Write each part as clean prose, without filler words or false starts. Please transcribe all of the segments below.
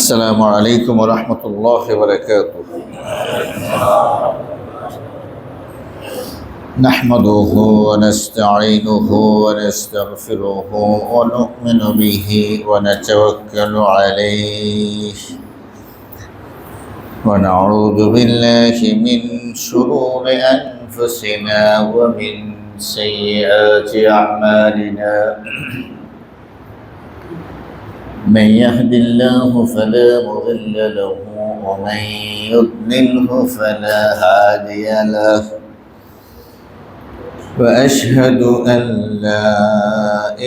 السلام عليكم ورحمة الله وبركاته. نحمده ونستعينه ونستغفره ونؤمن به ونتوكل عليه ونعوذ بالله من شرور أنفسنا ومن سيئات أعمالنا. من يهد الله فلا مضل له ومن يضلله فلا هادي له، وأشهد أن لا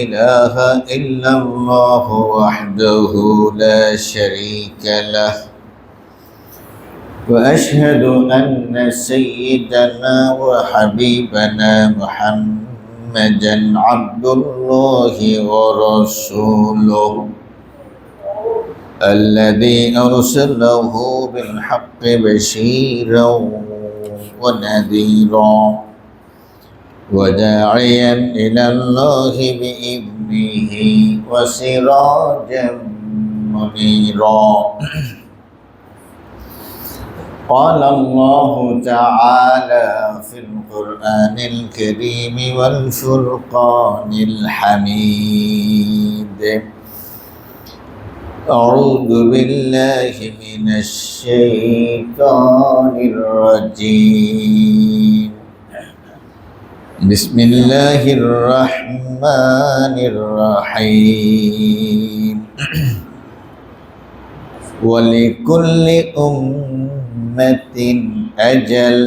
إله إلا الله وحده لا شريك له، وأشهد أن سيدنا وحبيبنا محمدا عبد الله ورسوله الذي أرسله بالحق بشيرا ونذيرا وداعيا إلى الله بإذنه وسراجا منيرا. قال الله تعالى في القرآن الكريم والفرقان الحميد: أعوذ بالله من الشيطان الرجيم. بسم الله الرحمن الرحيم. ولكل أمة أجل،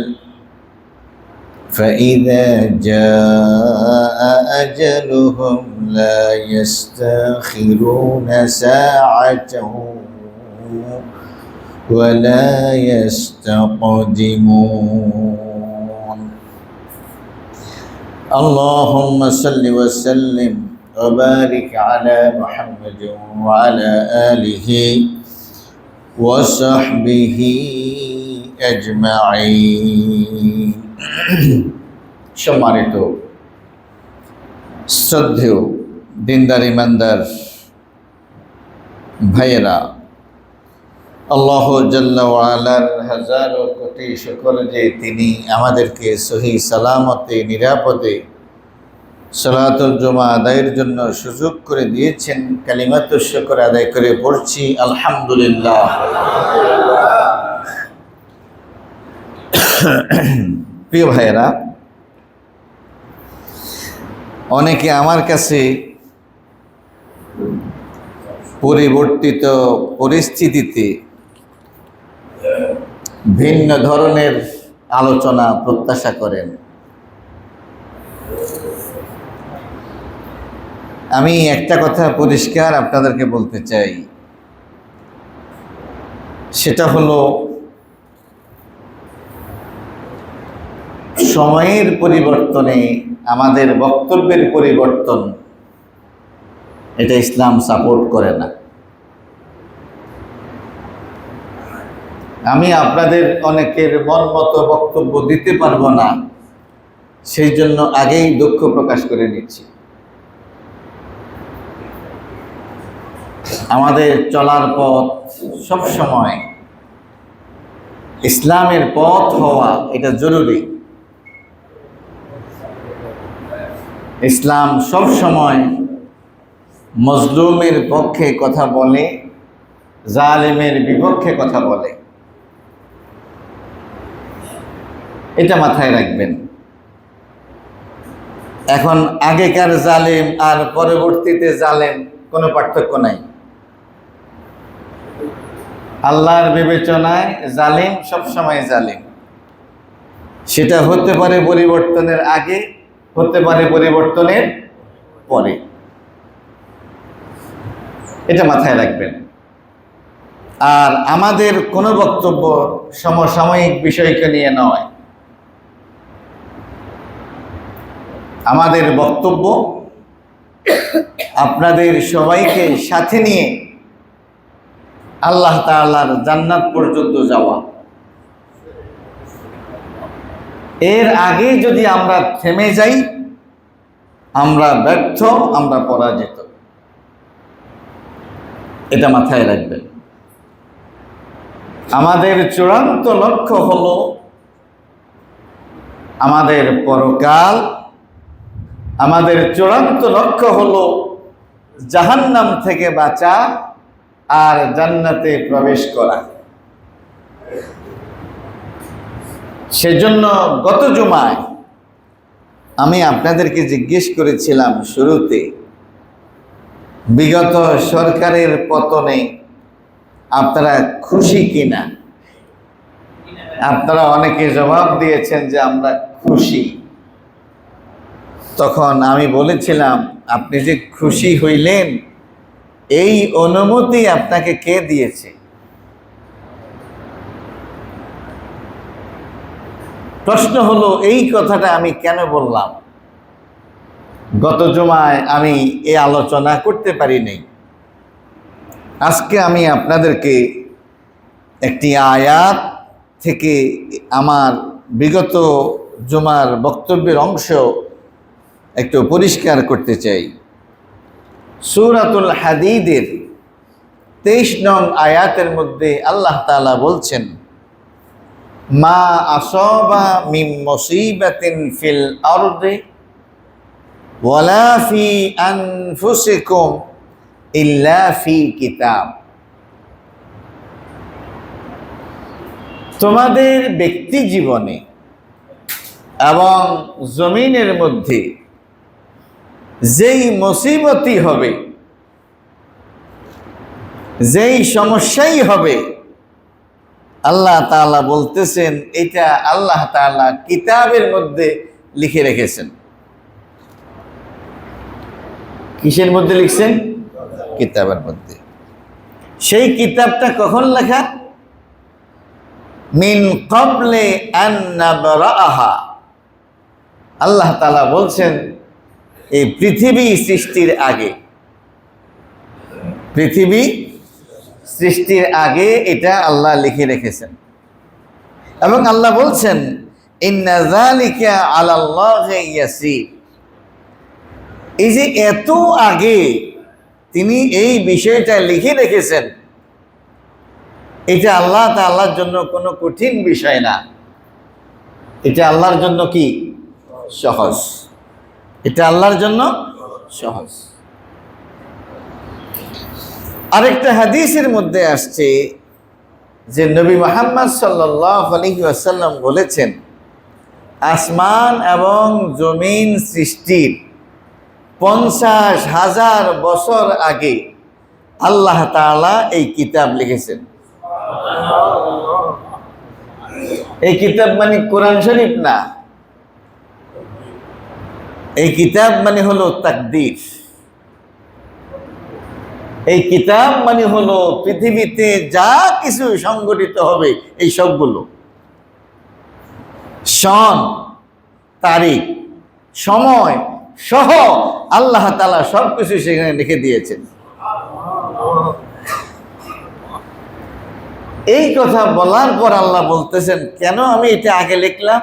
فإذا جاء أجلهم لا يستأخرون ساعة ولا يستقدمون. اللهم صل وسلم وبارك على محمد وعلى آله وصحبه أجمعين. সম্মানিত শ্রদ্ধেয় দিনদার ইমানদার ভাইয়েরা, আল্লাহ জাল্লা ওয়া আলার হাজারো কোটি শুকর যে তিনি আমাদেরকে সহি সালামতে নিরাপদে সালাতুল জুমা আদায়ের জন্য সুযোগ করে দিয়েছেন। কালিমাতুশ শুকর আদায় করে পড়ছি আলহামদুলিল্লাহ। প্রিয় ভাইয়েরা, অনেকে আমার কাছে পরিবর্তিত পরিস্থিতিতে ভিন্ন ধরনের আলোচনা প্রত্যাশা করেন। আমি একটা কথা পরিষ্কার আপনাদেরকে বলতে চাই, সেটা হলো সময়ের পরিবর্তনে আমাদের বক্তব্যের পরিবর্তন, এটা ইসলাম সাপোর্ট করে না। আমি আপনাদের অনেকের মন মতো বক্তব্য দিতে পারবো না, সেই জন্য আগেই দুঃখ প্রকাশ করে নিচ্ছি। আমাদের চলার পথ সব সময় ইসলামের পথ হওয়া এটা জরুরি। ইসলাম সব সময় মজলুমের পক্ষে কথা বলে, জালেমের বিপক্ষে কথা বলে, এটা মাথায় রাখবেন। এখন আগেকার জালেম আর পরবর্তীতে জালেম কোনো পার্থক্য নাই। আল্লাহর বিবেচনায় জালিম সবসময় জালিম। সেটা হতে পারে পরিবর্তনের আগে, হতে পারে পরিবর্তনের পরে, এটা মাথায় রাখবেন। আর আমাদের কোনো বক্তব্য সমসাময়িক বিষয়কে নিয়ে নয়। আমাদের বক্তব্য আপনাদের সবাইকে সাথে নিয়ে আল্লাহ তাআলার জান্নাত পর্যন্ত যাওয়া। এর আগে যদি আমরা থেমে যাই, আমরা ব্যর্থ, আমরা পরাজিত। এটা মাথায় রাখবেন। আমাদের চূড়ান্ত লক্ষ্য হলো আমাদের পরকাল, আমাদের চূড়ান্ত লক্ষ্য হলো জাহান্নাম থেকে বাঁচা আর জান্নাতে প্রবেশ করা। সেজন্য গত জুমায় আমি আপনাদেরকে জিজ্ঞেস করেছিলাম শুরুতে, বিগত সরকারের পতনে আপনারা খুশি কিনা? আপনারা অনেকে জবাব দিয়েছেন যে আমরা খুশি। তখন আমি বলেছিলাম, আপনি যে খুশি হইলেন এই অনুমতি আপনাকে কে দিয়েছে? প্রশ্ন হলো, এই কথাটা আমি কেন বললাম? গত জুমায় আমি এই আলোচনা করতে পারি নাই। আজকে আমি আপনাদেরকে একটি আয়াত থেকে আমার বিগত জুমার বক্তব্যের অংশ একটু পরিষ্কার করতে চাই। সূরাতুল হাদীদের 23 নং আয়াতের মধ্যে আল্লাহ তাআলা বলছেন, মা আসাবা মিন মুসিবাতিন ফিল আরদি ওয়ালা ফি আনফুসিকুম ইল্লা ফি কিতাব। তোমাদের ব্যক্তি জীবনে এবং জমিনের মধ্যে যেই মুসিবতই হবে, যেই সমস্যাই হবে, আল্লাহ তাআলা বলতেছেন এটা আল্লাহ তাআলা কিতাবের মধ্যে লিখে রেখেছেন। কিসের মধ্যে লিখছেন? কিতাবের মধ্যে। সেই কিতাবটা কখন লেখা? মিন ক্বাবলি আন নাবরাহা। আল্লাহ তাআলা বলছেন এই পৃথিবী সৃষ্টির আগে, পৃথিবী সৃষ্টির আগে এটা আল্লাহ লিখে রেখেছেন। এবং আল্লাহ বলছেন ইন্না যালিকা আলাল্লাহি ইয়াসির। এই যে এত আগে তিনি এই বিষয়টা লিখে রেখেছেন, এটা আল্লাহ তাআলার জন্য কোনো কঠিন বিষয় না। এটা আল্লাহর জন্য কি? সহজ। এটা আল্লাহর জন্য সহজ। আরেকটা হাদিসের মধ্যে আসছে যে নবী মুহাম্মদ সাল্লাল্লাহু আলাইহি ওয়াসাল্লাম বলেছেন, আসমান এবং জমিন সৃষ্টির 50,000 বছর আগে আল্লাহ তাআলা এই কিতাব লিখেছেন। এই কিতাব মানে কোরআন শরীফ না, এই কিতাব মানে হলো তাকদীর। এই কিতাব মানে হলো পৃথিবীতে যা কিছু সংগঠিত হবে এই সবগুলো, সন, তারিখ, সময় সহ আল্লাহ তাআলা সবকিছু সেখানে লিখে দিয়েছেন। এই কথা বলার পর আল্লাহ বলতেছেন, কেন আমি এটা আগে লিখলাম?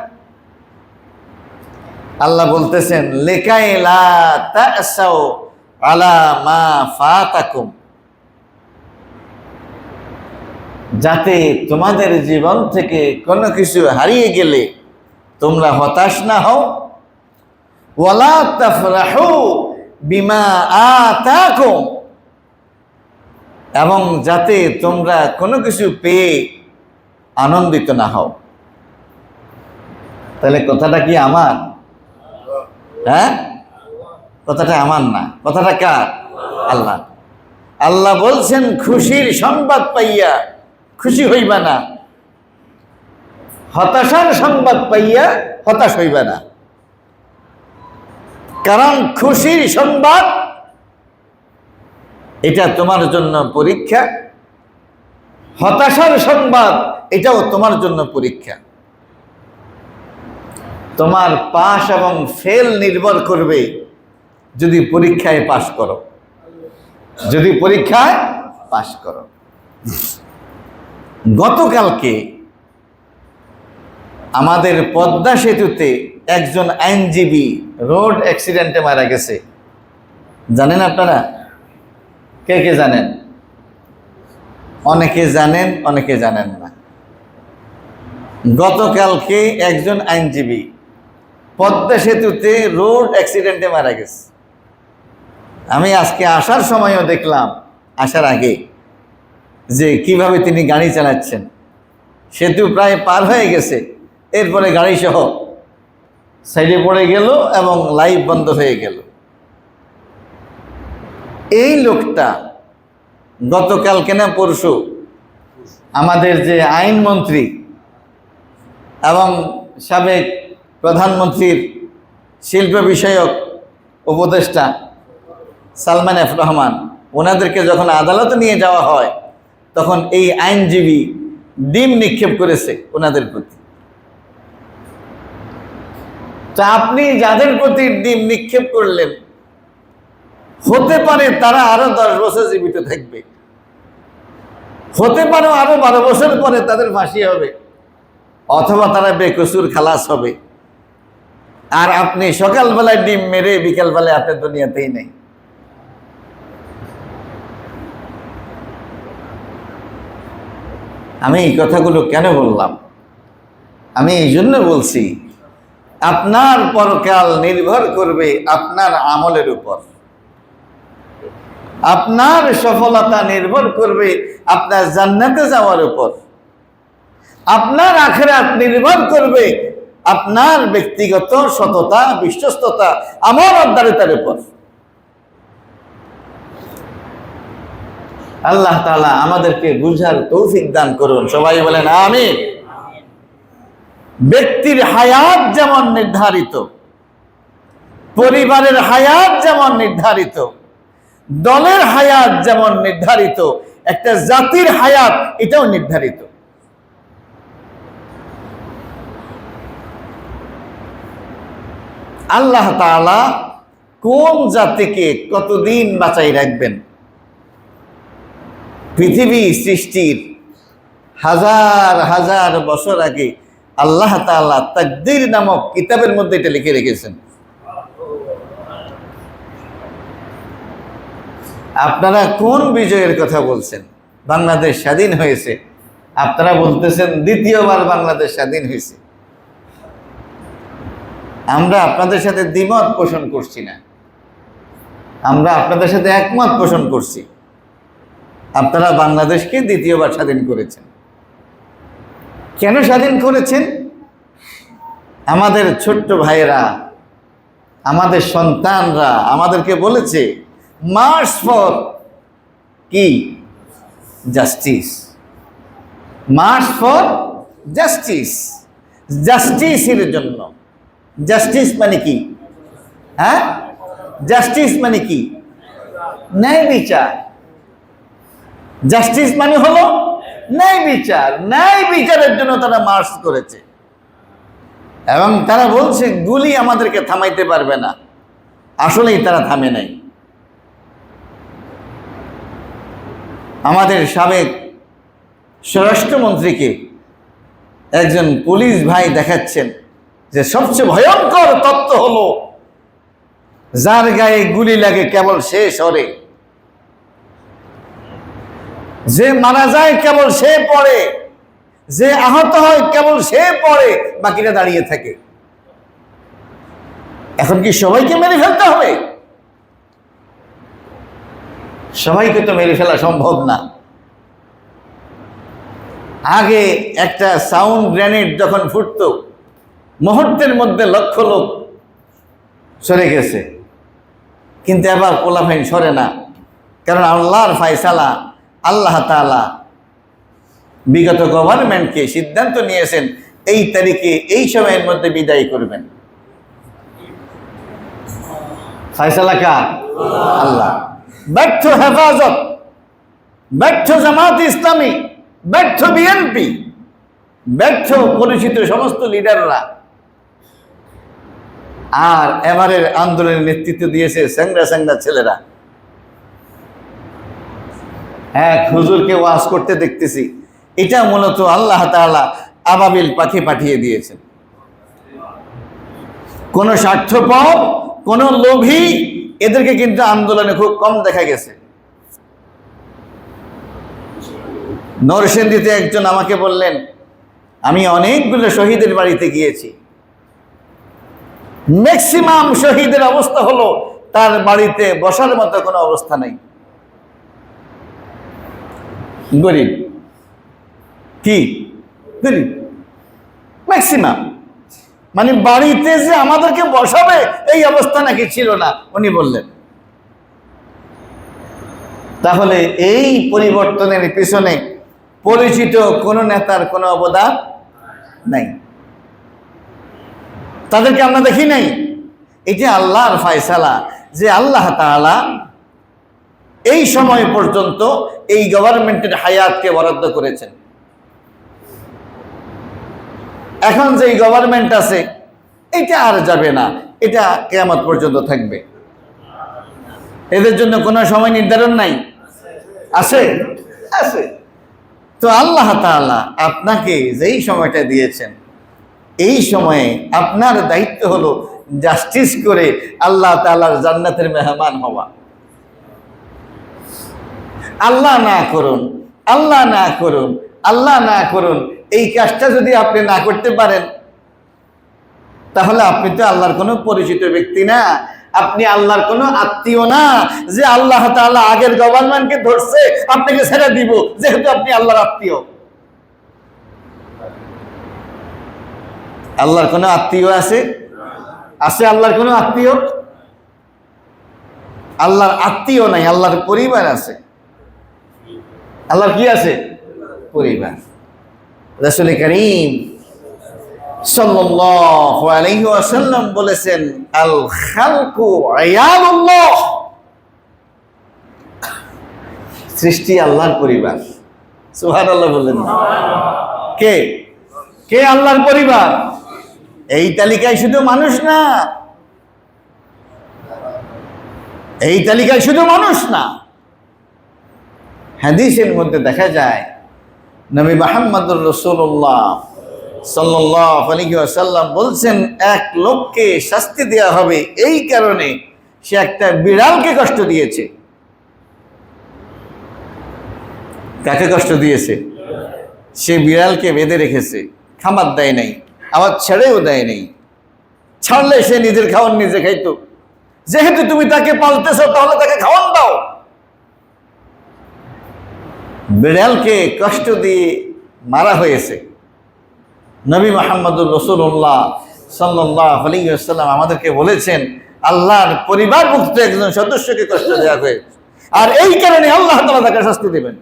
আল্লাহ বলতেছেন, লিকাই লা তাসাউ আলা মা ফাতাকুম, যাতে তোমাদের জীবন থেকে কোনো কিছু হারিয়ে গেলে তোমরা হতাশ না হও, ওয়ালা তাফরাহু বিমা আতাকুম, এবং যাতে তোমরা কোনো কিছু পেয়ে আনন্দিত না হও। তাহলে কথাটা কি আমার? হ্যাঁ, কথাটা আমার না, কথাটা কার? আল্লাহ। আল্লাহ বলছেন খুশির সংবাদ পাইয়া খুশি হইবা না, হতাশার সংবাদ পাইয়া হতাশ হইবা না। কারণ খুশির সংবাদ এটা তোমার জন্য পরীক্ষা, হতাশার সংবাদ এটাও তোমার জন্য পরীক্ষা। তোমার পাস এবং ফেল নির্ভর করবে যদি পরীক্ষায় পাশ করো, যদি পরীক্ষায় পাশ করো। গতকালকে আমাদের পদ্মা সেতুতে একজন আইনজীবী রোড অ্যাক্সিডেন্টে মারা গেছে। জানেন আপনারা? কে কে জানেন? অনেকে জানেন, অনেকে জানেন না। গতকালকে একজন আইনজীবী পদ্মা সেতুতে রোড অ্যাক্সিডেন্টে মারা গেছে। আমি আজকে আসার সময়ও দেখলাম, আসার আগে, যে কিভাবে তিনি গাড়ি চালাচ্ছেন। সেতু প্রায় পার হয়ে গেছে, এরপরে গাড়ি সহ সাইডে পড়ে গেল এবং লাইট বন্ধ হয়ে গেল। এই লোকটা গতকালকে না পরশু আমাদের যে আইনমন্ত্রী এবং সাবেক প্রধানমন্ত্রীর শিল্প বিষয়ক উপদেষ্টা সালমান এফ রহমান, ওনাদেরকে যখন আদালতে নিয়ে যাওয়া হয় তখন এই আইনজীবী ডিম নিক্ষেপ করেছে ওনাদের প্রতি। তা আপনি যাদের প্রতি ডিম নিক্ষেপ করলেন, হতে পারে তারা আরো 10 বছর জীবিত থাকবে, হতে পারে আরো 12 বছর পরে তাদের ফাঁসি হবে, অথবা তারা বেকসুর খালাস হবে। আর আপনি সকালবেলায় ডিম মেরে বিকালবেলায় আপনার দুনিয়াতেই নেই। আমি এই কথাগুলো কেন বললাম? আমি এই জন্য বলছি, আপনার পরকাল নির্ভর করবে আপনার আমলের উপর, আপনার সফলতা নির্ভর করবে আপনার জান্নাতে যাওয়ার উপর, আপনার আখিরাত নির্ভর করবে আপনার ব্যক্তিগত সততা, বিশ্বস্ততা, আমানতদারিতার উপর। আল্লাহ তাআলা আমাদেরকে বুঝার তৌফিক দান করুন, সবাই বলেন আমিন। ব্যক্তির হায়াত যেমন নির্ধারিত, পরিবারের হায়াত যেমন নির্ধারিত, দলের হায়াত যেমন নির্ধারিত, একটা জাতির হায়াত এটাও নির্ধারিত। আল্লাহ তাআলা কোন জাতিকে কতদিন বাঁচাই রাখবেন, পৃথিবী সৃষ্টির হাজার হাজার বছর আগে আল্লাহ তাআলা তাকদীর নামক কিতাবের মধ্যে এটা লিখে রেখেছেন। আপনারা কোন বিজয়ের কথা বলছেন? বাংলাদেশ স্বাধীন হয়েছে, আপনারা বলতেছেন দ্বিতীয়বার বাংলাদেশ স্বাধীন হয়েছে। আমরা আপনাদের সাথে দ্বিমত পোষণ করছি না, আমরা আপনাদের সাথে একমত পোষণ করছি। আপনারা বাংলাদেশকে দ্বিতীয়বার স্বাধীন করেছেন। কেন স্বাধীন করেছেন? আমাদের ছোট্ট ভাইয়েরা, আমাদের সন্তানরা আমাদেরকে বলেছে, মার্চ ফর কি? জাস্টিস। মার্চ ফর জাস্টিস, জাস্টিসের জন্য। জাস্টিস মানে কি? হ্যাঁ, জাস্টিস মানে কি? ন্যায় বিচার। জাস্টিস মানে হলো ন্যায় বিচার। ন্যায় বিচারের জন্য তারা মার্চ করেছে এবং তারা বলছে গুলি আমাদেরকে থামাইতে পারবে না। আসলেই তারা থামে নাই। আমাদের সাবেক স্বরাষ্ট্রমন্ত্রীকে একজন পুলিশ ভাই দেখাচ্ছেন যে সবচেয়ে ভয়ঙ্কর তত্ত্ব হলো, যার গায়ে গুলি লাগে কেবল সে সরে, যে মারা যায় কেবল সে পড়ে, যে আহত হয় কেবল সে পড়ে, বাকিরা দাঁড়িয়ে থাকে। এখন কি সবাইকে মেরে ফেলতে হবে? সবাইকে তো মেরে ফেলা সম্ভব না। আগে একটা সাউন্ড গ্রেনেড যখন ফুটতো, মুহূর্তের মধ্যে লক্ষ লোক সরে গেছে, কিন্তু এবার পোলাফাইন সরে না। কারণ আল্লাহর ফায়সালা, আল্লাহ তাআলা বিগত গভর্নমেন্টকে সিদ্ধান্ত নিয়েছেন এই তারিখে এই সময়ের মধ্যে বিদায় করবেন। ফায়সালা কার? আল্লাহ। ব্যর্থ হেফাজত, ব্যর্থ জামাত ইসলামী, ব্যর্থ বিএনপি, ব্যর্থ পরিচিত সমস্ত লিডাররা। আর এবারের আন্দোলনের নেতৃত্ব দিয়েছে স্যাংরা স্যাংরা ছেলেরা। হ্যাঁ, হুজুরকে ওয়াজ করতে দেখতেছি, এটা মূলত আল্লাহ তাআলা আবাবিল পাখি পাঠিয়ে দিয়েছেন। কোন স্বার্থপর, কোন লোভী এদেরকে কিন্তু আন্দোলনে খুব কম দেখা গেছে। নরসিংদীতে একজন আমাকে বললেন, আমি অনেকগুলো শহীদের বাড়িতে গিয়েছি, ম্যাক্সিমাম শহীদের অবস্থা হলো তার বাড়িতে বসার মতো কোনো অবস্থা নাই। গরিব, কি গরিব ম্যাক্সিমাম, মানে বাড়িতে যে আমাদেরকে বসাবে এই অবস্থা নাকি ছিল না, উনি বললেন। তাহলে এই পরিবর্তনের পিছনে পরিচিত কোন নেতার কোনো অবদান নাই, তাদেরকে আমরা দেখি নাই। এই যে আল্লাহর ফয়সালা, যে আল্লাহ তাআলা এই সময় পর্যন্ত এই গভর্নমেন্টের হায়াতকে বরাদ্দ করেছেন। এখন যে গভর্নমেন্ট আছে এটা আর যাবে না, এটা কিয়ামত পর্যন্ত থাকবে। এদের জন্য কোনো সময় নির্ধারণ নাই, আছে আছে। তো আল্লাহ তাআলা আপনাকে যেই সময়টা দিয়েছেন, এই সময়ে আপনার দায়িত্ব হলো জাস্টিস করে আল্লাহ তাআলার জান্নাতের মেহমান হওয়া। আল্লাহ না করুন, আল্লাহ না করুন, আল্লাহ না করুন, এই কাজটা যদি আপনি না করতে পারেন তাহলে আপনি তো আল্লাহর কোনো পরিচিত ব্যক্তি না, আপনি আল্লাহর কোনো আত্মীয় না যে আল্লাহ তাআলা আগের গভর্নমেন্টকে ধরছে আপনাকে ছেড়ে দিব যেহেতু আপনি আল্লাহর আত্মীয়। আল্লাহর কোনো আত্মীয় আছে? আছে আল্লাহর কোনো আত্মীয়? আল্লাহর আত্মীয় নাই, আল্লাহর পরিবার আছে। আল্লাহর কি আছে? পরিবার। রাসূল কারীম সাল্লাল্লাহু আলাইহি ওয়াসাল্লাম বলেছেন, আল খালকু আয়ালুল্লাহ, সৃষ্টি আল্লাহর পরিবার। সুবহানাল্লাহ বললেন। কে কে আল্লাহর পরিবার? এই তালিকায় শুধু মানুষ না, এই তালিকায় শুধু মানুষ না। হাদিসের মধ্যে দেখা যায় নবী মুহাম্মদুর রাসূলুল্লাহ সাল্লাল্লাহু আলাইহি ওয়াসাল্লাম বলছেন, এক লোককে শাস্তি দেওয়া হবে এই কারণে সে একটা বিড়ালকে কষ্ট দিয়েছে। কাকে কষ্ট দিয়েছে? সে বিড়ালকে বেঁধে রেখেছে, খাবার দেয় নাই, আবার ছেড়েও দেয় নাই। ছাড়লে সে নিজের খাওয়ান নিজে খাইতো, যেহেতু তুমি তাকে পালতেছো তাহলে তাকে খাওয়ান দাও। বিড়ালকে কষ্ট দিয়ে মারা হয়েছে। নবী মুহাম্মদুর রাসূলুল্লাহ সাল্লাল্লাহু আলাইহি ওয়াসাল্লাম আমাদেরকে বলেছেন, আল্লাহর পরিবারভুক্ত একজন সদস্যকে কষ্ট দেওয়া হয়েছে, আর এই কারণে আল্লাহ তাআলা তাকে শাস্তি দেবেন।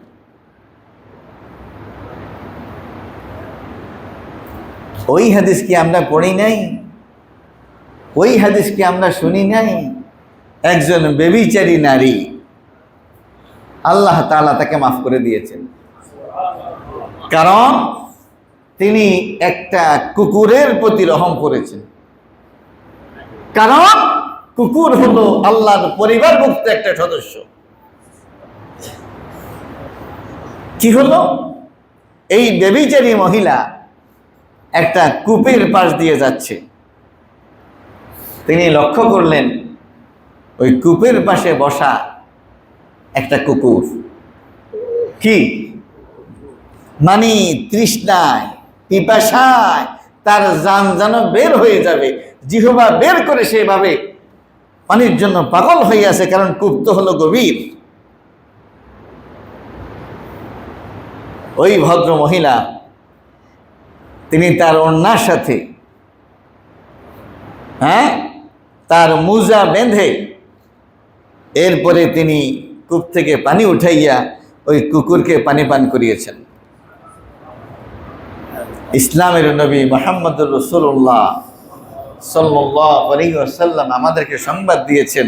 ওই হাদিস কি আমরা পড়ি নাই? ওই হাদিস কি আমরা শুনি নাই? একজন ব্যভিচারী নারী, আল্লাহ তাআলা তাকে মাফ করে দিয়েছেন, কারণ তিনি একটা কুকুরের প্রতি রহম করেছেন। কারণ কুকুর হলো আল্লাহর পরিবারভুক্ত একটা সদস্য। কি হলো? এই ব্যভিচারী মহিলা একটা কূপের পাশ দিয়ে যাচ্ছে, তিনি লক্ষ্য করলেন ওই কূপের পাশে বসা একটা কুকুর। কি মানে তৃষ্ণায় পিপাসায় তার জান যেন বের হয়ে যাবে, জিহ্বা বের করে সেভাবে পানির জন্য পাগল হয়ে আছে, কারণ কূপ তো হলো গভীর। ওই ভদ্র মহিলা তিনি তার ওড়নার সাথে তার মুজা বেঁধে এরপরে তিনি কূপ থেকে পানি উঠাইয়া ওই কুকুরকে পানি পান করিয়েছেন। ইসলামের নবী মুহাম্মদুর রাসূলুল্লাহ সাল্লাল্লাহু আলাইহি ওয়াসাল্লাম আমাদেরকে সংবাদ দিয়েছেন,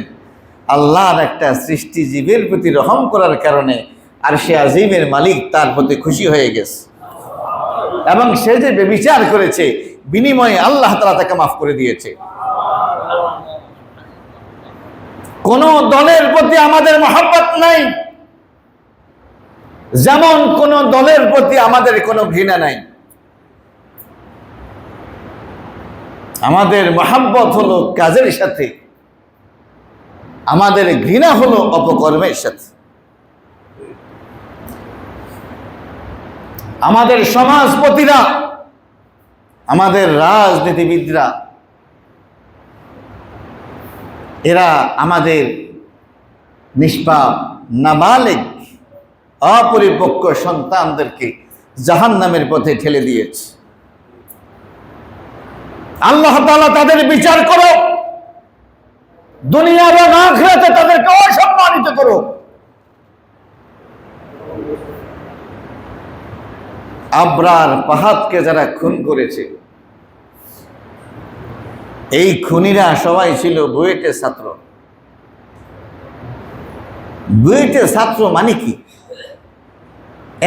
আল্লাহর একটা সৃষ্টি জীবের প্রতি রহম করার কারণে আরশে আজিমের মালিক তার প্রতি খুশি হয়ে গেছে, এবং সে যে ব্যভিচার করেছে বিনিময়ে আল্লাহ তাআলা তাকে মাফ করে দিয়েছে। কোন দলের প্রতি আমাদের মহব্বত নাই, যেমন কোন দলের প্রতি আমাদের কোনো ঘৃণা নাই। আমাদের মহব্বত হলো কাজের সাথে, আমাদের ঘৃণা হলো অপকর্মের সাথে। আমাদের সমাজপতিরা আমাদের রাজনীতিবিদরা এরা আমাদের নিষ্পাপ নাবালেগ অপরিপক্ক সন্তানদেরকে জাহান্নামের পথে ঠেলে দিয়েছে। আল্লাহ তাআলা তাদের বিচার করো, দুনিয়া এবং আখিরাতে তাদেরকে অসম্মানিত করো। আবরার ফাহাদকে যারা খুন করেছে, এই খুনিরা সবাই ছিল বুয়েটের ছাত্র। বুয়েটের ছাত্র মানে কি?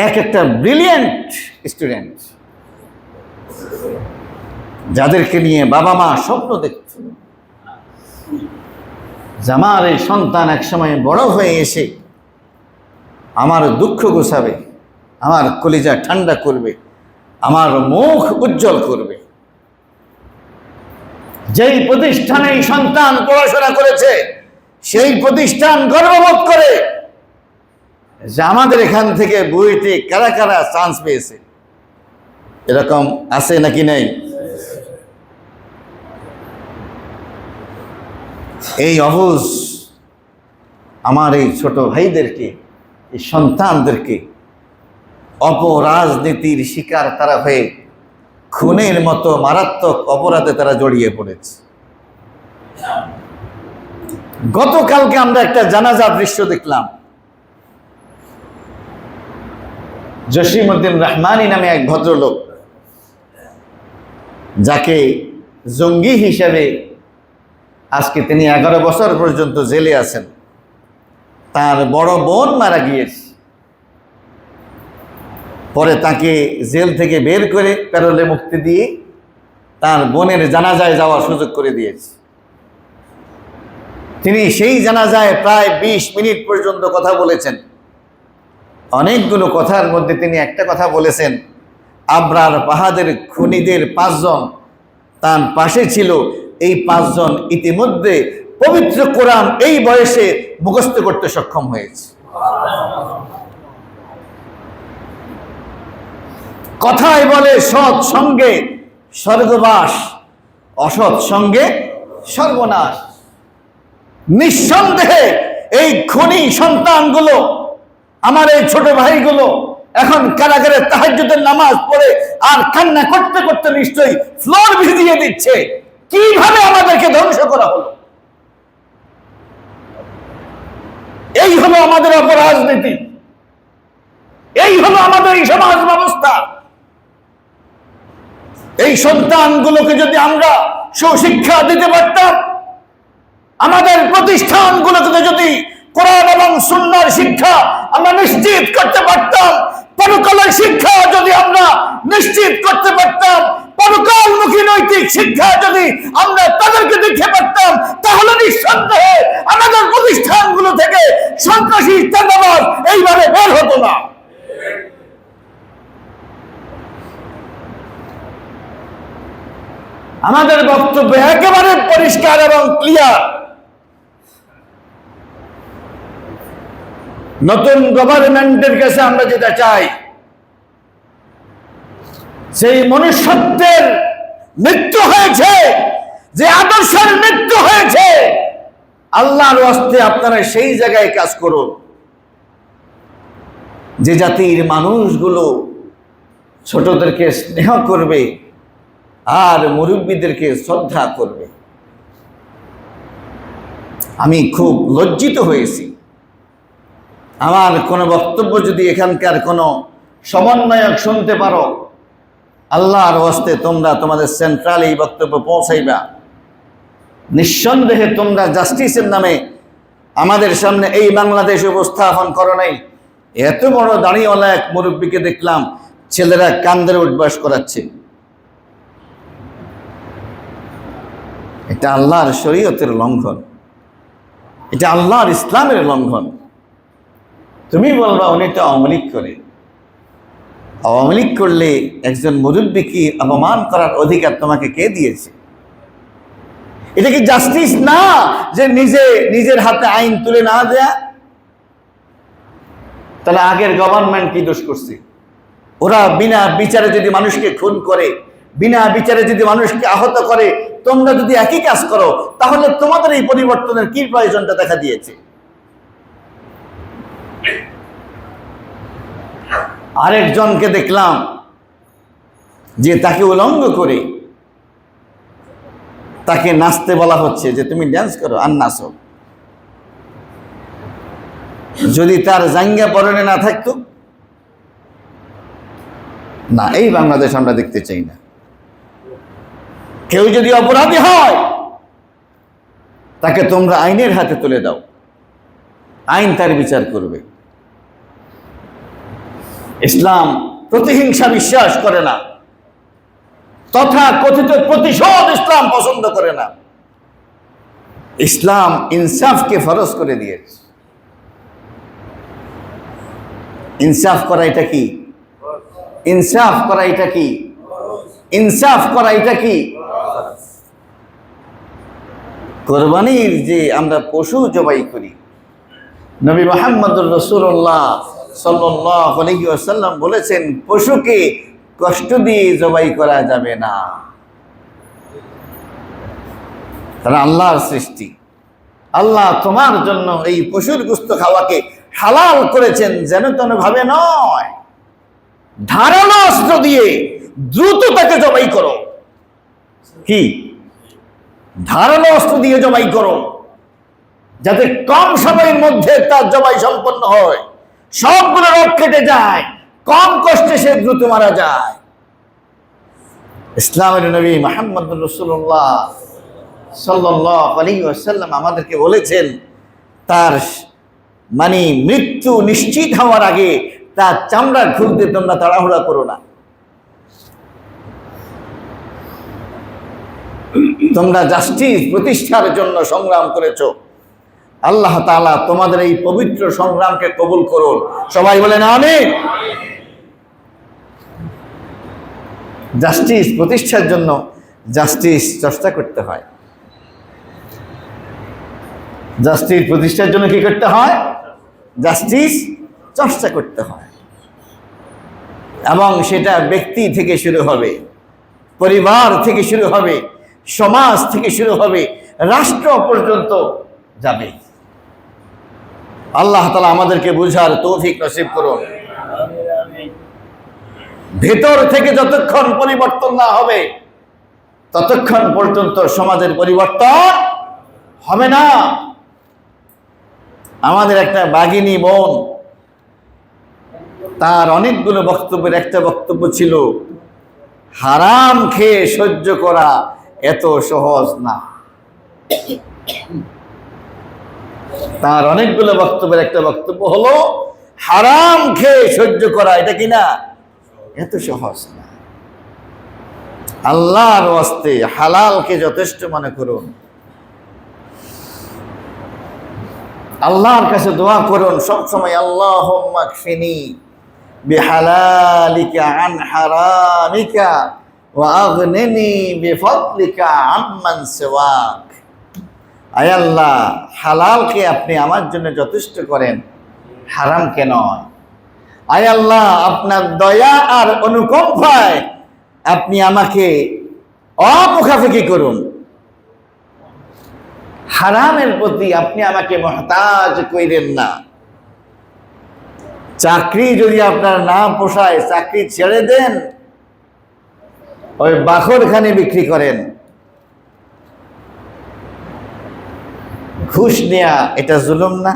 একটা ব্রিলিয়েন্ট স্টুডেন্ট, যাদেরকে নিয়ে বাবা মা স্বপ্ন দেখত যে আমার এই সন্তান একসময় বড় হয়ে এসে আমার দুঃখ গোছাবে, আমার কলিজা ঠান্ডা করবে, আমার মুখ উজ্জ্বল করবে। যেই প্রতিষ্ঠানে সন্তান পড়াশোনা করেছে সেই প্রতিষ্ঠান গর্ববোধ করে যে আমাদের এখান থেকে বুয়েটে কারা কারা চান্স পেয়েছে। এরকম আছে নাকি নেই? এই অবুঝ আমার এই ছোট ভাইদেরকে, এই সন্তানদেরকে অপরাজনীতির শিকার তারা হয়ে খুনের মতো মারাত্মক অপরাধে তারা জড়িয়ে পড়েছে। গতকালকে আমরা একটা জানাজার দৃশ্য দেখলাম। জসিমউদ্দিন রহমানী নামে এক ভদ্রলোক, যাকে জঙ্গি হিসেবে আজকে তিনি 11 বছর পর্যন্ত জেলে আছেন। তার বড় বোন মারা গিয়েছে, পরে তাকে জেল থেকে বের করে প্যারোলে মুক্তি দিয়ে তার বোনের জানাজায় যাওয়ার সুযোগ করে দিয়েছে। তিনি সেই জানাজায় প্রায় 20 মিনিট পর্যন্ত কথা বলেছেন। অনেকগুলো কথার মধ্যে তিনি একটা কথা বলেছেন, আবরার ফাহাদের খুনিদের 5 জন তার পাশে ছিল। এই 5 জন ইতিমধ্যে পবিত্র কোরআন এই বয়সে মুখস্থ করতে সক্ষম হয়েছে। কথায় বলে সৎ সঙ্গে স্বর্গবাস, অসৎ সঙ্গে সর্বনাশ। নিঃসন্দেহে এই খুনি সন্তানগুলো, আমার এই ছোট ভাইগুলো এখন কারাগারে তাহাজ্জুদের নামাজ পড়ে আর কান্না করতে করতে নিশ্চয়ই ফ্লোর ভিজিয়ে দিচ্ছে, কিভাবে আমাদেরকে ধ্বংস করা হলো। এই হলো আমাদের অপরাজনীতি, এই হলো আমাদের এই সমাজ ব্যবস্থা। এই সন্তানগুলোকে যদি আমরা সুশিক্ষা দিতে পারতাম, আমাদের প্রতিষ্ঠানগুলোকে যদি কোরআন এবং সুন্নাহর শিক্ষা আমরা নিশ্চিত করতে পারতাম, পরকালের শিক্ষা যদি আমরা নিশ্চিত করতে পারতাম, পরকালমুখী নৈতিক শিক্ষা যদি আমরা তাদেরকে দিতে পারতাম, তাহলে নিঃসন্দেহে আমাদের প্রতিষ্ঠানগুলো থেকে সন্ত্রাসী চাঁদাবাজ এইভাবে বের হতো না। আমাদের বক্তব্য একেবারে পরিষ্কার এবং ক্লিয়ার। নতুন গভর্নমেন্টের কাছে আমরা যেটা চাই, সেই মনুষ্যত্বের মৃত্যু হয়েছে, যে আদর্শের মৃত্যু হয়েছে, আল্লাহর ওয়াস্তে আপনারা সেই জায়গায় কাজ করুন যে জাতির মানুষগুলো ছোটদেরকে স্নেহ করবে আর মুরব্বীদেরকে শ্রদ্ধা করবে। আমি খুব লজ্জিত হয়েছি। আমার কোনো বক্তব্য যদি এখানকার কোনো সমন্বয়ক শুনতে পারো, আল্লাহর ওয়াস্তে তোমরা তোমাদের সেন্ট্রাল এই বক্তব্য পৌঁছাইবা। নিঃসন্দেহে তোমরা জাস্টিসের নামে আমাদের সামনে এই বাংলাদেশ উপস্থাপন করো নাই। এত বড় দাঁড়িয়েওয়ালা এক মুরব্বীকে দেখলাম ছেলেরা কান্দের উঠবাস করাচ্ছে। এটা আল্লাহর শরীয়তের লঙ্ঘন, এটা আল্লাহর ইসলামের লঙ্ঘন। তুমি বলবা উনি তো আওয়ামী লীগ করে। আওয়ামী লীগ করলে একজন মুরব্বীকে অপমান করার অধিকার তোমাকে কে দিয়েছে? এটা কি জাস্টিস না যে নিজের হাতে আইন তুলে না দেয়া? তাহলে আগের গভর্নমেন্ট কি দোষ করছে? ওরা বিনা বিচারে যদি মানুষকে খুন করে, বিনা বিচারে যদি মানুষকে আহত করে, তোমরা যদি একই কাজ করো, তাহলে তোমাদের এই পরিবর্তনের কি প্রয়োজনটা দেখা দিয়েছে? আরেকজনকে দেখলাম যে তাকে উলঙ্গ করে তাকে নাচতে বলা হচ্ছে যে তুমি ড্যান্স করো, আর নাচো। যদি তার জাঙ্গা পরনে না থাকতো, না, এই বাংলাদেশ আমরা দেখতে চাই না। কেউ যদি অপরাধী হয়, তাকে তোমরা আইনের হাতে তুলে দাও, আইন তার বিচার করবে। ইসলাম প্রতিহিংসা বিশ্বাস করে না, তথা কথিত প্রতিশোধ ইসলাম পছন্দ করে না। ইসলাম ইনসাফকে ফরজ করে দিয়েছে। ইনসাফ করা এটা কি? ইনসাফ করা এটা কি? ইনসাফ করা এটা কি? কোরবানির যে আমরা পশু জবাই করি, নবী মুহাম্মদুর রাসূলুল্লাহ সাল্লাল্লাহু আলাইহি ওয়াসাল্লাম বলেছেন, পশুকে কষ্ট দিয়ে জবাই করা যাবে না। তারা আল্লাহর সৃষ্টি। আল্লাহ তোমার জন্য এই পশুর গোশত খাওয়াকে হালাল করেছেন, যেন তেন ভাবে নয়। ধারালো অস্ত্র দিয়ে দ্রুত তাকে জবাই করো। কি? ধারালো অস্ত্র দিয়ে জবাই করো, যাতে কম সময়ের মধ্যে তার জবাই সম্পন্ন হয়, সবগুলো রোগ কেটে যায়, কম কষ্টে সে দ্রুত মারা যায়। ইসলামের নবী মুহাম্মদুর রাসূলুল্লাহ সাল্লাল্লাহু আলাইহি ওয়াসাল্লাম আমাদেরকে বলেছেন, তার মানে মৃত্যু নিশ্চিত হওয়ার আগে তার চামড়া খুলতে তোমরা তাড়াহুড়া করো না। তোমরা জাস্টিস প্রতিষ্ঠার জন্য সংগ্রাম করেছো, আল্লাহ তাআলা তোমাদের এই পবিত্র সংগ্রামকে কবুল করুন। সবাই বলেন আমিন। জাস্টিস প্রতিষ্ঠার জন্য জাস্টিস চর্চা করতে হয়। জাস্টিস প্রতিষ্ঠার জন্য কি করতে হয়? জাস্টিস চর্চা করতে হয়। এবং সেটা ব্যক্তি থেকে শুরু হবে, পরিবার থেকে শুরু হবে, সমাজ থেকে শুরু হবে, রাষ্ট্র পর্যন্ত যাবে। আল্লাহ তাআলা আমাদেরকে বুঝার তৌফিক নসিব করুন। ভেতর থেকে যতক্ষণ পরিবর্তন না হবে, ততক্ষণ পর্যন্ত সমাজের পরিবর্তন হবে না। আমাদের একটা বাগিনী বোন, তার অনেকগুলো বক্তব্যের একটা বক্তব্য ছিল, হারাম খেয়ে সহ্য করা এত সহজ না। তার অনেকগুলো বক্তব্যের একটা বক্তব্য হলো, হারাম খেয়ে সহ্য করা এটা কি না, এত সহজ না। আল্লাহর ওয়াস্তে হালালকে যথেষ্ট মনে করুন, আল্লাহর কাছে দোয়া করুন সবসময়, আল্লাহুম্মা কফিনি বিহালালিকা আন হারামিকা ওয়া আগনিনি বিফদলিকা আম্মান সিওয়াক। আয় আল্লাহ, হালালকে আপনি আমার জন্য যথেষ্ট করেন, হারামকে নয়। আয় আল্লাহ, আপনার দয়া আর অনুকম্পায় আপনি আমাকে অমুখাপেক্ষী করুন, হারামের প্রতি আপনি আমাকে মুহতাজ কইরেন না। চাকরি যদি আপনার না পোষায়, চাকরি ছেড়ে দেন, ওই বাখরখানে বিক্রি করেন। ঘুষ নেয়া এটা জুলুম না?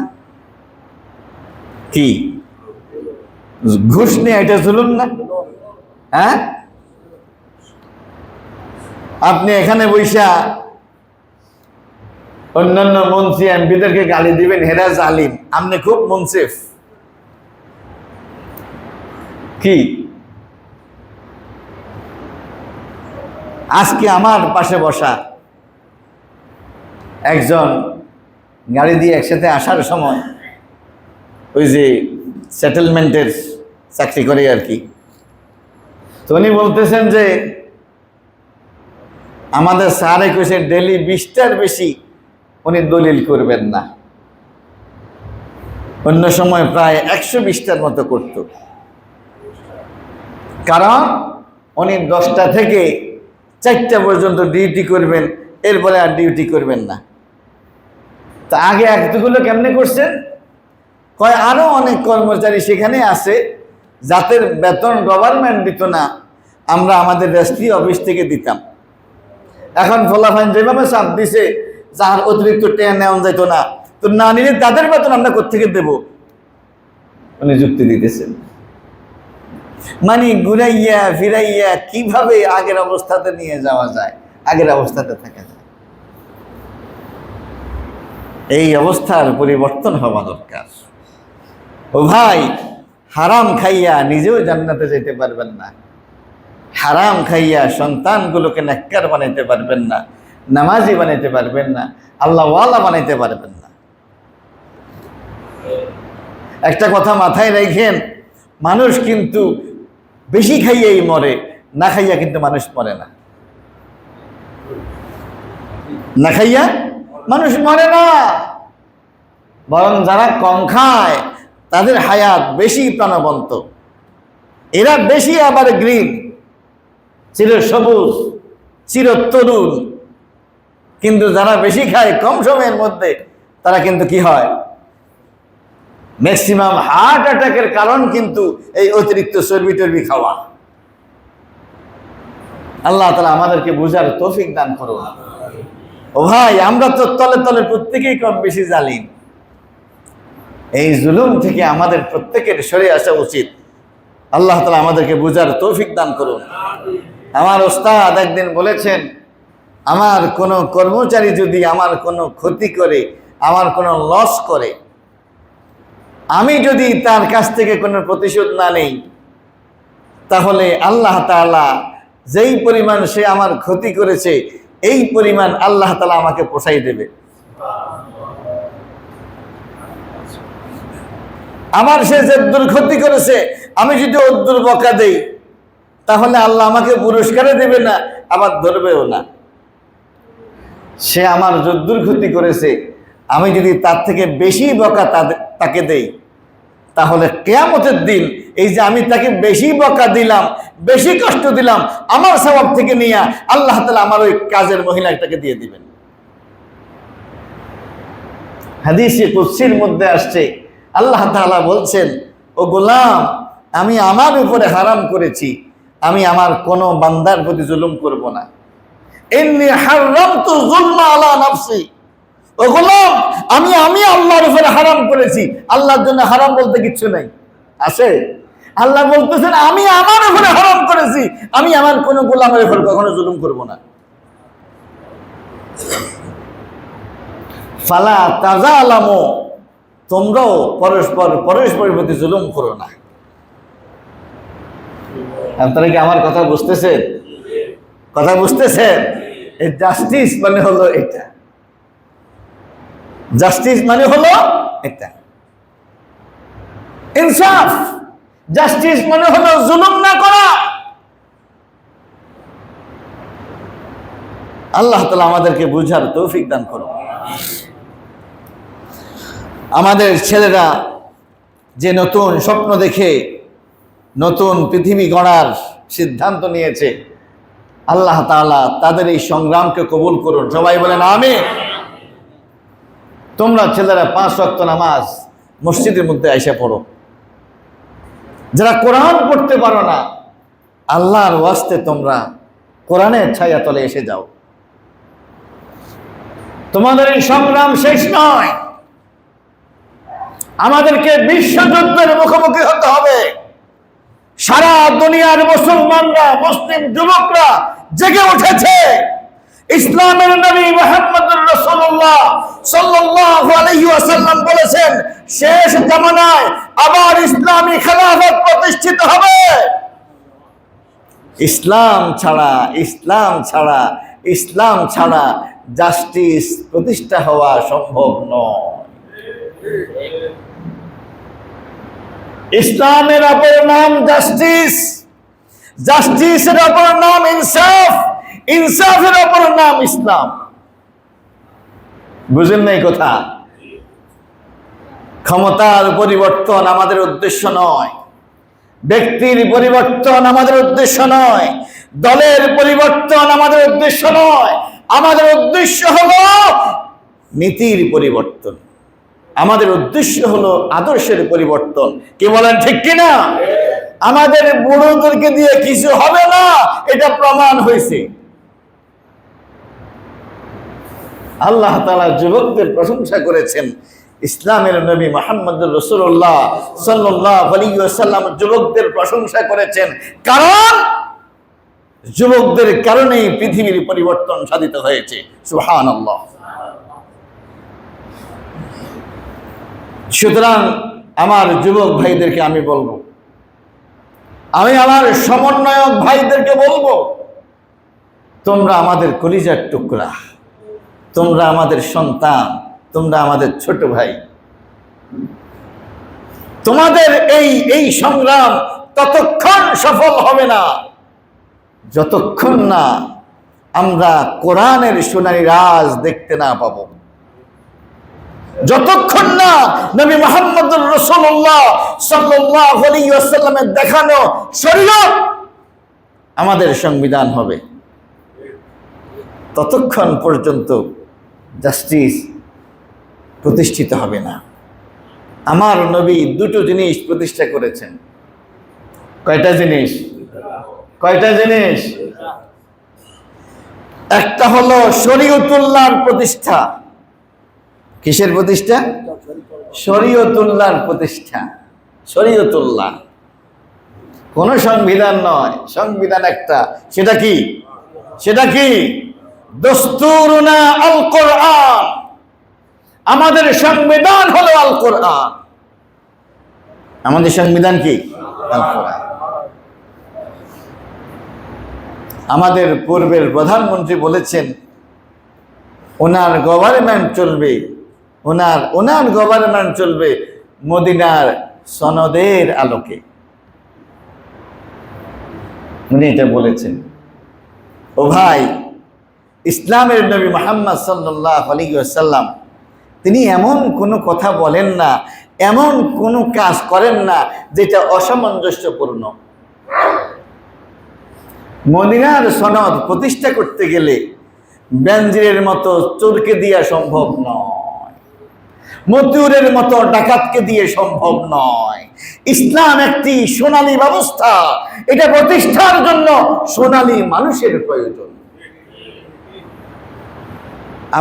কি ঘুষ নেয়া এটা জুলুম না? হ্যাঁ, আপনি এখানে বৈশা অন্যান্য মন্ত্রী এমপিদেরকে গালি দিবেন, হেরা জালিম, আপনি খুব মুনসিফ। কি আজকে আমার পাশে বসা একজন গাড়ি দিয়ে একসাথে আসার সময়, ওই যে সেটেলমেন্টের চাকরি করে আর কি, তো উনি বলতেছেন যে আমাদের স্যারে কইছে ডেলি 20টার বেশি উনি দলিল করবেন না। অন্য সময় প্রায় 120টার মতো করত, কারণ উনি 10টা থেকে 4টা পর্যন্ত ডিউটি করবেন, এরপরে আর ডিউটি করবেন না। তা আগে একটুগুলো কেমনে করছেন? কয় আরো অনেক কর্মচারী সেখানে আছে যাদের বেতন গভর্নমেন্ট দিত না, আমরা আমাদের রাষ্ট্রীয় অফিস থেকে দিতাম। এখন ফলাফল যেভাবে চাপ দিছে, যার অতিরিক্ত টেয়া নেওয়া যেত না, তো না নিলে তাদের বেতন আমরা কোত্থেকে দেব? উনি যুক্তি দিতেছেন। মানে ঘুরাইয়া ফিরাইয়া কিভাবে আগের অবস্থাতে নিয়ে যাওয়া যায়, আগের অবস্থাতে থাকা যায়। এই অবস্থার পরিবর্তন হওয়া দরকার। ও ভাই, হারাম খাইয়া নিজেও জান্নাতে যেতে পারবেন না, হারাম খাইয়া সন্তানগুলোকে নেককার বানাইতে পারবেন না, নামাজি বানাইতে পারবেন না, আল্লাহওয়ালা বানাইতে পারবেন না। একটা কথা মাথায় রাখেন, মানুষ কিন্তু বেশি খাইয়াই মরে, না খাইয়া কিন্তু মানুষ মরে না। না খাইয়া মানুষ মরে না, বরং যারা কম খায় তাদের হায়াত বেশি প্রাণবন্ত, এরা বেশি আবার গ্রিন, চির সবুজ, চির তরুণ। কিন্তু যারা বেশি খায় কম সময়ের মধ্যে, তারা কিন্তু কি হয়? ম্যাক্সিমাম হার্ট অ্যাটাকের কারণ কিন্তু এই অতিরিক্ত চর্বি টর্বি খাওয়া। আল্লাহ তাআলা আমাদেরকে বুঝার তৌফিক দান করুন। ও ভাই, আমরা তো তলে তলে প্রত্যেকেই কম বেশি জালিম। এই জুলুম থেকে আমাদের প্রত্যেকের সরে আসা উচিত। আল্লাহ তাআলা আমাদেরকে বুঝার তৌফিক দান করুন। আমার ওস্তাদ একদিন বলেছেন, আমার কোনো কর্মচারী যদি আমার কোনো ক্ষতি করে, আমার কোনো লস করে, আমি যদি তার কাছ থেকে কোনো প্রতিশোধ না নেই, তাহলে আল্লাহ তাআলা যেই পরিমাণ সে আমার ক্ষতি করেছে, এই পরিমাণ আল্লাহ তাআলা আমাকে পোষাই দেবে। আমার সে যে দুর্ক্ষতি করেছে, আমি যদি ওর বকা দেই, তাহলে আল্লাহ আমাকে পুরস্কারে দেবে না, আবার ধরবেও না। সে আমার যদ্দুর ক্ষতি করেছে, আমি যদি তার থেকে বেশি বকা তাকে দেই, তাহলে কিয়ামতের দিন এই যে আমি তাকে বেশি বকা দিলাম, বেশি কষ্ট দিলাম, আমার সওয়াব থেকে নিয়ে আল্লাহ তাআলা আমার ওই কাজের মহিলাটাকে দিয়ে দিবেন। হাদিসে কুদসির মধ্যে আসছে, আল্লাহ তাআলা বলছেন, ও গোলাম, আমি আমার উপরে হারাম করেছি, আমি আমার কোনো বান্দার প্রতি জুলুম করব না। ইন্নী হারামতু যুলমা আলা নাফসি। ও গোলাম, আমি আল্লাহর উপরে হারাম করেছি। আল্লাহর জন্য হারাম বলতে কিচ্ছু নাই, আছে? আল্লাহ বলতেছেন, আমি আমার উপরে হারাম করেছি, আমি আমার কোনো গোলামের উপর কখনো জুলুম করব না। ফালা তাজালামু, তোমরাও পরস্পরের প্রতি জুলুম করো না। আপনারা কি আমার কথা বুঝতেছেন? কথা বুঝতেছেন? এই জাস্টিস মানে হলো এটা, জাস্টিস মানে হলো এটা, ইনসাফ। জাস্টিস মানে হলো জুলুম না করা। আল্লাহ তাআলা আমাদেরকে বুঝার তৌফিক দান করুন। আমাদের ছেলেরা যে নতুন স্বপ্ন দেখে নতুন পৃথিবী গড়ার সিদ্ধান্ত নিয়েছে, আল্লাহ তাআলা তাদের এই সংগ্রামকে কবুল করুন। সবাই বলেন আমিন। তোমরা ছেলেরা 5 ওয়াক্ত নামাজ মসজিদের মধ্যে এসে পড়ো। যারা কোরআন পড়তে পারো না, আল্লাহর ওয়াস্তে তোমরা কোরআনের ছায়া তলে এসে যাও। তোমাদের এই সংগ্রাম শেষ নয়, আমাদেরকে বিশ্বযুদ্ধের মুখোমুখি হতে হবে। সারা দুনিয়ার মুসলমানরা, মুসলিম যুবকরা জেগে উঠেছে। ইসলামের নবী মুহাম্মদুর রাসূলুল্লাহ সাল্লাল্লাহু আলাইহি ওয়াসাল্লাম বলেছেন, শেষ জামানায় আবার ইসলামী খেলাফত প্রতিষ্ঠিত হবে। ইসলাম ছাড়া জাস্টিস প্রতিষ্ঠা হওয়া সম্ভব নয়। ইসলামের অপর নাম জাস্টিস, জাস্টিসের অপর নাম ইনসাফ, ইনসাফের অপর নাম ইসলাম। বুঝেন না এই কথা? ক্ষমতার পরিবর্তন আমাদের উদ্দেশ্য নয়, ব্যক্তির পরিবর্তন আমাদের উদ্দেশ্য নয়, দলের পরিবর্তন আমাদের উদ্দেশ্য নয়, আমাদের উদ্দেশ্য হলো নীতির পরিবর্তন, আমাদের উদ্দেশ্য হলো আদর্শের পরিবর্তন। কি বলেন ঠিক কিনা? আমাদের বুড়োদেরকে দিয়ে কিছু হবে না, এটা প্রমাণ হয়েছে। আল্লাহ তাআলা যুবকদের প্রশংসা করেছেন। ইসলামের নবী মুহাম্মদুর রাসূলুল্লাহ সাল্লাল্লাহু আলাইহি ওয়াসাল্লাম যুবকদের প্রশংসা করেছেন, কারণ যুবকদের কারণেই পৃথিবীর পরিবর্তন সাধিত হয়েছে। সুবহানাল্লাহ। সুতরাং আমার যুবক ভাইদেরকে আমি বলবো, আমি আমার সমন্বয়ক ভাইদেরকে বলবো, তোমরা আমাদের কলিজার টুকরা, তোমরা আমাদের সন্তান, তোমরা আমাদের ছোট ভাই। তোমাদের এই সংগ্রাম ততক্ষণ সফল হবে না যতক্ষণ না আমরা কোরআনের সোনালী রাজ দেখতে না পাবো, যতক্ষণ না নবী মুহাম্মদুর রাসূলুল্লাহ সাল্লাল্লাহু আলাইহি ওয়াসাল্লামের দেখানো শরীয়ত আমাদের সংবিধান হবে, ততক্ষণ পর্যন্ত জাস্টিস প্রতিষ্ঠিত হবে না। আমার নবী দুটো জিনিস প্রতিষ্ঠা করেছেন। কয়টা জিনিস? কয়টা জিনিস? একটা হলো শরীয়তুল্লাহর প্রতিষ্ঠা। কিসের প্রতিষ্ঠা? শরীয়তুল্লাহর প্রতিষ্ঠা। শরীয়তুল্লাহ, কোন সংবিধান নয়, সংবিধান একটা। সেটা কি? সেটা কি? দস্তুরুনা আল কোরআন। আমাদের সংবিধান হলো আল কোরআন। আমাদের সংবিধান কি? আল কোরআন। আমাদের পূর্বের প্রধানমন্ত্রী বলেছেন ওনার গভর্নমেন্ট চলবে, ওনার গভর্নমেন্ট চলবে মদিনার সনদের আলোকে। উনি এটা বলেছেন। ও ভাই, ইসলামের নবী মুহাম্মদ সাল্লাল্লাহু আলাইহি ওয়াসাল্লাম তিনি এমন কোনো কথা বলেন না, এমন কোনো কাজ করেন না যেটা অসামঞ্জস্যপূর্ণ। মদিনার সনদ প্রতিষ্ঠা করতে গেলে বেনজিরের মতো চোরকে দিয়ে সম্ভব নয়, মতিউরের মতো ডাকাতকে দিয়ে সম্ভব নয়। ইসলাম একটি সোনালী ব্যবস্থা, এটা প্রতিষ্ঠার জন্য সোনালী মানুষের প্রয়োজন।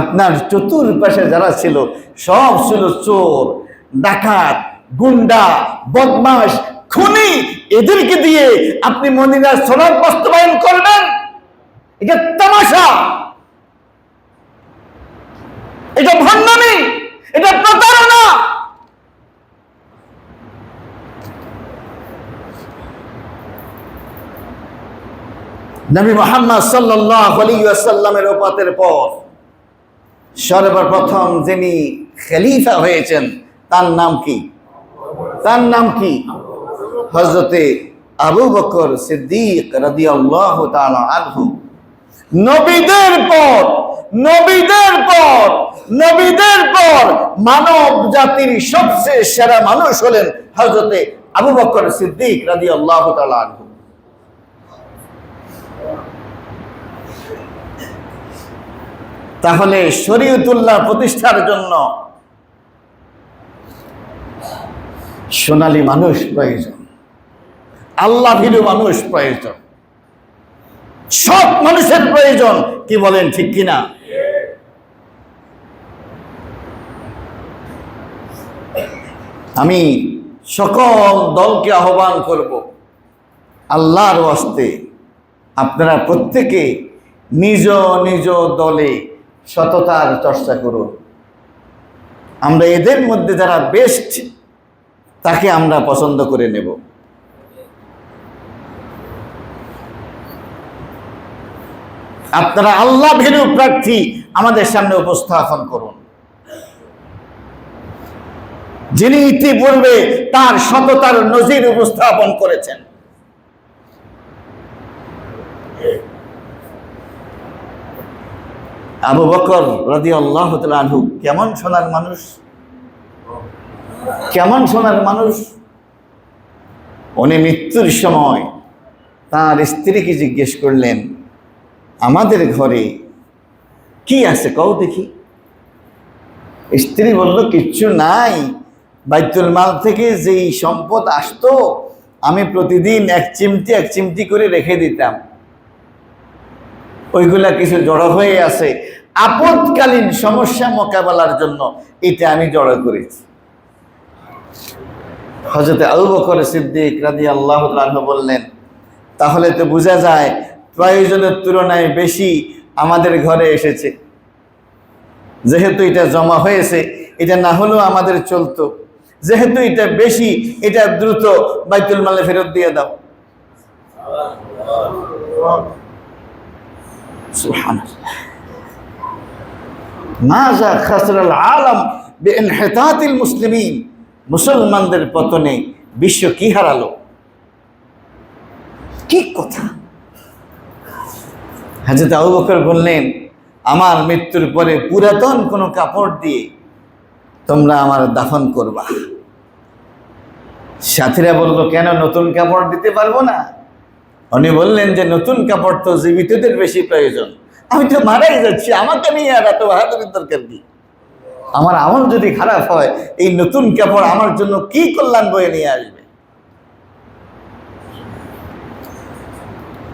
আপনার চতুর্পাশে যারা ছিল সব ছিল চোর, ডাকাত, গুন্ডা, বদমাশ, খুনি। এদেরকে দিয়ে আপনি মদিনার সনদ বাস্তবায়ন করবেন? এটা তামাশা, এটা ভণ্ডামি, এটা প্রতারণা। নবী মুহাম্মদ সাল্লাল্লাহু আলাইহি ওয়াসাল্লামের ওফাতের পর সর্বপ্রথম যিনি খলিফা হয়েছেন তার নাম কি? তার নাম কি? হযরতে আবু বকর সিদ্দিক রাদিয়াল্লাহু তাআলা আনহু। নবীদের পর মানব জাতির সবচেয়ে সেরা মানুষ হলেন হযরতে আবু বকর সিদ্দিক রাদিয়াল্লাহু তাআলা আনহু। তাহলে শরীয়তুল্লাহ প্রতিষ্ঠার জন্য সোনালী মানুষ প্রয়োজন, আল্লাহ ভীরু মানুষ প্রয়োজন, সব মানুষের প্রয়োজন। কি বলেন ঠিক কিনা? আমি সকল দলকে আহ্বান করব, আল্লাহর ওয়াস্তে আপনারা প্রত্যেকে নিজ নিজ দলে সততার চর্চা করুন। আমরা এদের মধ্যে যারা বেস্ট তাকে আমরা পছন্দ করে নেব। আপনারা আল্লাহ ভীরু প্রার্থী আমাদের সামনে উপস্থাপন করুন, যিনি ইতিপূর্বে তার সততার নজির উপস্থাপন করেছেন। আবু বকর রাদিয়াল্লাহু তাআলা আনহু কেমন সোনার মানুষ, কেমন সোনার মানুষ। উনি মৃত্যুর সময় তার স্ত্রীকে জিজ্ঞেস করলেন, আমাদের ঘরে কি আছে কও দেখি। স্ত্রী বলল, কিচ্ছু নাই, বাইতুল মাল থেকে যেই সম্পদ আসতো আমি প্রতিদিন এক চিমটি করে রেখে দিতাম, ওইগুলা কিছু জড়ো হয়ে আছে, আপদকালীন সমস্যা মোকাবেলার জন্য এটা আমি জড়ো করেছি। হযরত আবু বকর সিদ্দিক রাদিয়াল্লাহু তাআলা বললেন, তাহলে তো বোঝা যায় প্রয়োজনের তুলনায় বেশি আমাদের ঘরে এসেছে, যেহেতু এটা জমা হয়েছে, এটা না হলেও আমাদের চলতো, যেহেতু এটা বেশি, এটা দ্রুত বাইতুল মালে ফেরত দিয়ে দাও। সুবহানাল্লাহ। মাযা খাসরাল আলাম বিইনহিতাতিল মুসলিমিন, মুসলমানদের পতনে বিশ্ব কি হারালো। কি কথা। হযরত আবু বকর বললেন, আমার মৃত্যুর পরে পুরাতন কোনো কাপড় দিয়ে তোমরা আমার দাফন করবা। সাথীরা বলল, কেন, নতুন কাপড় দিতে পারবো না? উনি বললেন যে নতুন কাপড় তো জীবিতদের বেশি প্রয়োজন, আমি তো মারাই যাচ্ছি, আমাকে নিয়ে আর এত বাহাদুরির দরকার কি? আমার আমল যদি খারাপ হয়, এই নতুন কাপড় আমার জন্য কি কল্যাণ বয়ে নিয়ে আসবে?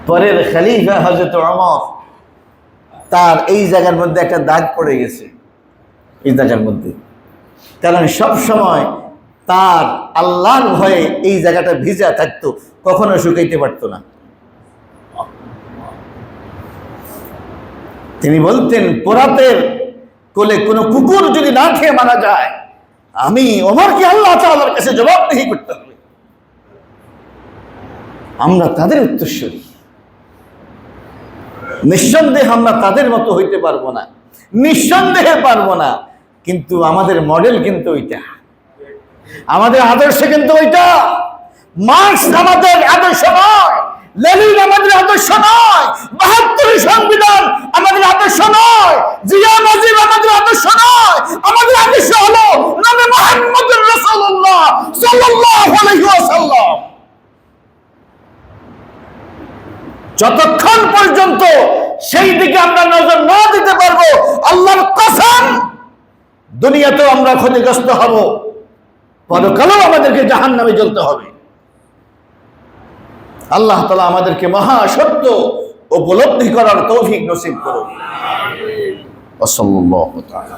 পরের খলিফা হযরত ওমর, তার এই জায়গার মধ্যে একটা দাগ পড়ে গেছে, এই জায়গার মধ্যে, কারণ সব সময় তার আল্লাহর ভয়ে এই জায়গাটা ভিজা থাকতো, কখনো শুকাইতে পারতো না। তিনি বলতেন, পোরাতের কোলে কোনো কুকুর যদি না খেয়ে মারা যায়, আমি ওমরকে আল্লাহ তাআলার কাছে জবাবদিহি করতে হবে। আমরা তাদের উত্তরসূরি, নিঃসন্দেহে আমরা তাদের মতো হইতে পারবো না, নিঃসন্দেহে পারবো না, কিন্তু আমাদের মডেল কিন্তু ওইটা, আমাদের আদর্শ কিন্তু ওইটা। মার্কস আমাদের আদর্শ নয়, লেনিন আমাদের আদর্শ নয়, ৭২ সংবিধান আমাদের আদর্শ নয়, জিয়া নাজিব আমাদের আদর্শ নয়। আমাদের আদর্শ হলো নবী মুহাম্মদুর রাসূলুল্লাহ সাল্লাল্লাহু আলাইহি ওয়াসাল্লাম। যতক্ষণ পর্যন্ত সেই দিকে আমরা নজর না দিতে পারবো, আল্লাহর কসম, দুনিয়াতেও আমরা ক্ষতিগ্রস্ত হব, পরকালেও আমাদেরকে জাহান্নামে জ্বলতে হবে। আল্লাহ তাআলা আমাদেরকে মহা সত্য উপলব্ধি করার তৌফিক নসিব করুন। আমিন। ওয়া সাল্লাল্লাহু তাআলা।